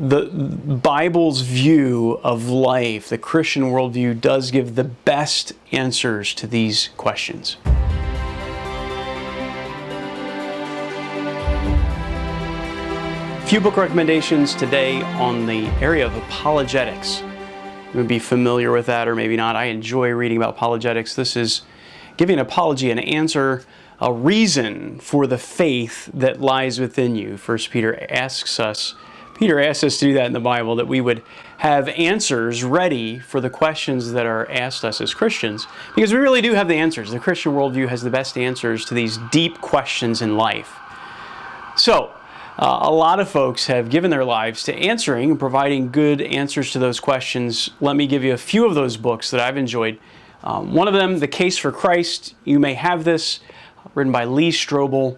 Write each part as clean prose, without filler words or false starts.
The Bible's view of life, the Christian worldview, does give the best answers to these questions. A few book recommendations today on the area of apologetics. You would be familiar with that or maybe not. I enjoy reading about apologetics. This is giving an apology, an answer, a reason for the faith that lies within you. First Peter asks us to do that in the Bible, that we would have answers ready for the questions that are asked us as Christians, because we really do have the answers. The Christian worldview has the best answers to these deep questions in life. So, a lot of folks have given their lives to answering and providing good answers to those questions. Let me give you a few of those books that I've enjoyed. One of them, The Case for Christ. You may have this, written by Lee Strobel,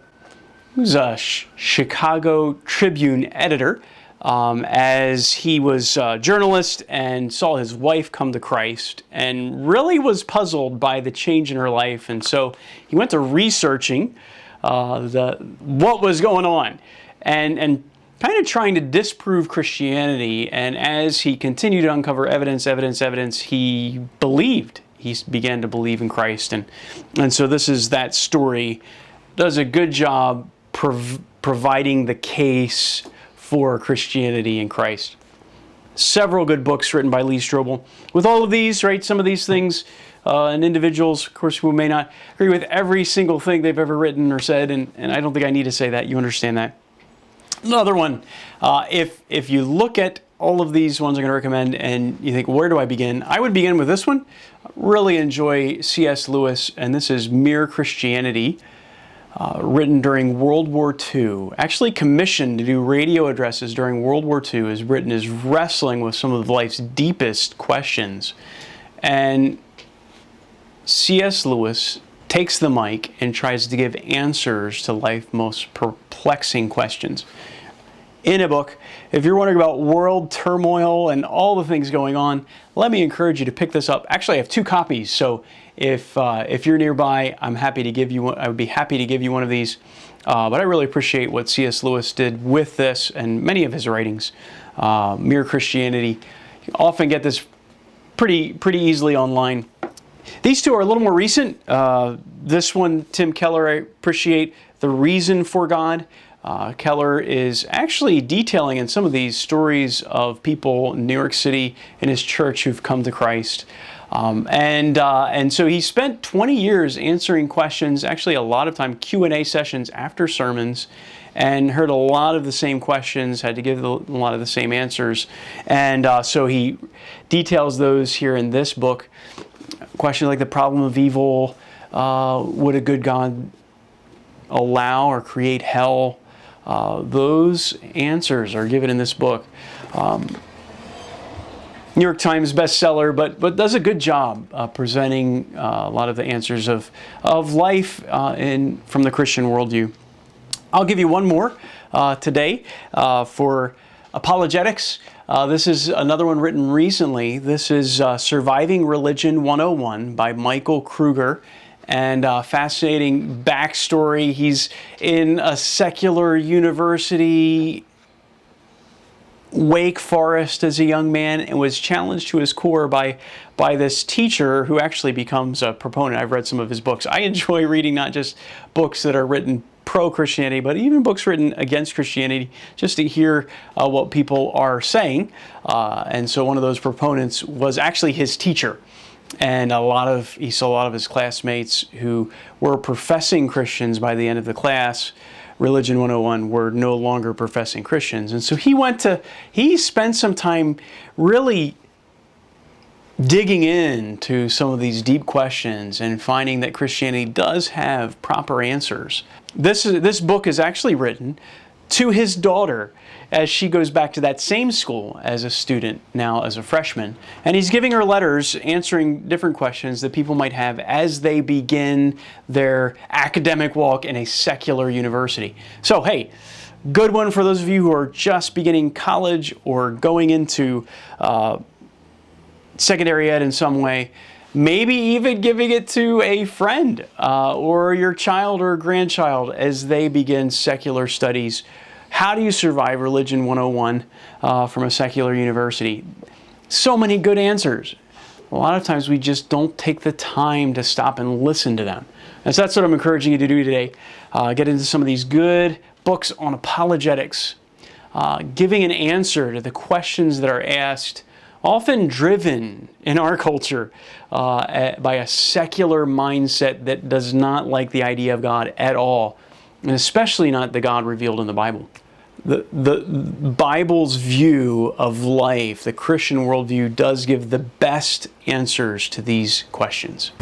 who's a Chicago Tribune editor. As he was a journalist and saw his wife come to Christ and really was puzzled by the change in her life. And so he went to researching what was going on and kind of trying to disprove Christianity. And as he continued to uncover evidence, he believed. He began to believe in Christ. And so this is that story. Does a good job providing the case for Christianity in Christ. Several good books written by Lee Strobel. With all of these, right, some of these things, and individuals, of course, who may not agree with every single thing they've ever written or said, and I don't think I need to say that. You understand that. Another one, if you look at all of these ones I'm going to recommend and you think, where do I begin? I would begin with this one. Really enjoy C.S. Lewis, and this is Mere Christianity. Written during World War II, actually commissioned to do radio addresses during World War II, is wrestling with some of life's deepest questions. And C.S. Lewis takes the mic and tries to give answers to life's most perplexing questions. In a book, if you're wondering about world turmoil and all the things going on, let me encourage you to pick this up. Actually, I have 2 copies, so if you're nearby, I would be happy to give you one of these. But I really appreciate what C.S. Lewis did with this and many of his writings. Mere Christianity. You can often get this pretty easily online. These 2 are a little more recent. This one, Tim Keller, I appreciate. The Reason for God. Keller is actually detailing in some of these stories of people in New York City in his church who've come to Christ. And so he spent 20 years answering questions, actually a lot of time Q&A sessions after sermons, and heard a lot of the same questions, had to give a lot of the same answers. And so he details those here in this book. Questions like the problem of evil, would a good God allow or create hell? Those answers are given in this book. New York Times bestseller, but does a good job presenting a lot of the answers of life from the Christian worldview. I'll give you one more today for Apologetics. This is another one written recently. This is Surviving Religion 101 by Michael Kruger. And fascinating backstory. He's in a secular university, Wake Forest, as a young man, and was challenged to his core by this teacher who actually becomes a proponent. I've read some of his books. I enjoy reading not just books that are written pro-Christianity, but even books written against Christianity, just to hear what people are saying. And so one of those proponents was actually his teacher. And he saw a lot of his classmates who were professing Christians by the end of the class. Religion 101 were no longer professing Christians. And so he spent some time really digging into some of these deep questions and finding that Christianity does have proper answers. This book is actually written to his daughter as she goes back to that same school as a student, now as a freshman. And he's giving her letters answering different questions that people might have as they begin their academic walk in a secular university. So, hey, good one for those of you who are just beginning college or going into secondary ed in some way. Maybe even giving it to a friend or your child or grandchild as they begin secular studies. How do you survive Religion 101 from a secular university? So many good answers. A lot of times we just don't take the time to stop and listen to them. And so that's what I'm encouraging you to do today. Get into some of these good books on apologetics, giving an answer to the questions that are asked, often driven in our culture by a secular mindset that does not like the idea of God at all, and especially not the God revealed in the Bible. The Bible's view of life, the Christian worldview, does give the best answers to these questions.